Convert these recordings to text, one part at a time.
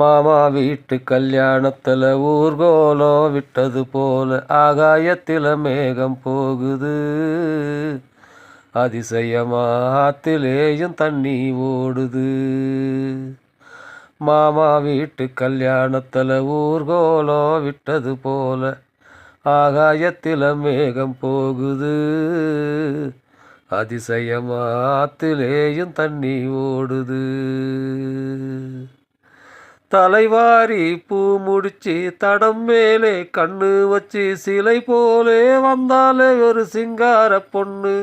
மாமா வீட்டு கல்யாணத்துல ஊர்கோலம் விட்டது போல ஆகாயத்தில மேகம் போகுது. அதிசயமா ஆத்திலேயும் தண்ணி ஓடுது. மாமா வீட்டு கல்யாணத்துல ஊர்கோலம் விட்டது போல ஆகாயத்தில மேகம் போகுது. அதிசயமா ஆத்திலேயும் தண்ணி ஓடுது. தலைவாரி பூ முடிச்சு தடம் மேலே கண்ணு வச்சு சிலை போலே வந்தாலே ஒரு சிங்கார பொண்ணு.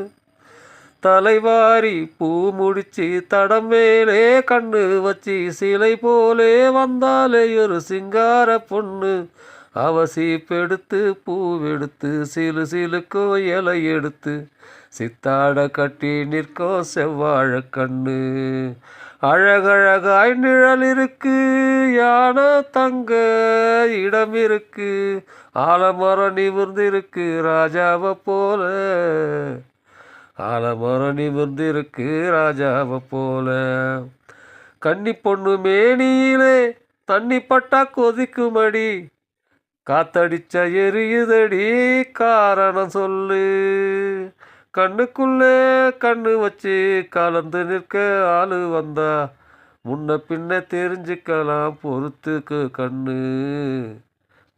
தலைவாரி பூ முடிச்சு தடம் மேலே கண்ணு வச்சு சிலை போலே வந்தாலே ஒரு சிங்கார பொண்ணு. அவ சீப்பெடுத்து பூவெடுத்து சிலு சிலுக்கும் இலை எடுத்து சித்தாட கட்டி நிற்கும் செவ்வாழ கண்ணு. அழகழகாய் நிழல் இருக்கு, யானை தங்க இடம் இருக்கு, ஆலமரம் நிமிர்ந்திருக்கு ராஜாவை போல. ஆலமரம் நிமிர்ந்திருக்கு ராஜாவை போல. கன்னி பொண்ணு மேனியிலே தண்ணி பட்டா கொதிக்குமடி, காத்தடிச்ச எரியுதடி காரணம் சொல்லு. கண்ணுக்குள்ளே கண்ணு வச்சு கலந்து நிற்க ஆளு வந்தா முன்ன பின்ன தெரிஞ்சுக்கலாம் பொறுத்துக்கு கண்ணு.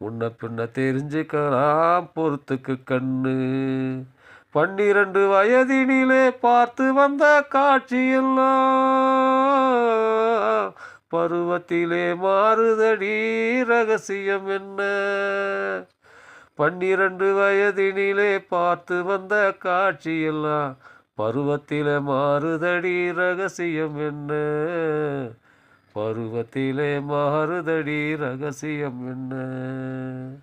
முன்ன பின்ன தெரிஞ்சுக்கலாம் பொறுத்துக்கு கண்ணு. 12 வயதினிலே பார்த்து வந்த காட்சியெல்லாம் பருவத்திலே மாறுதடி ரகசியம் என்ன. 12 வயதினிலே பார்த்து வந்த காட்சியெல்லாம் பருவத்திலே மாறுதடி ரகசியம் என்ன. பருவத்திலே மாறுதடி ரகசியம் என்ன.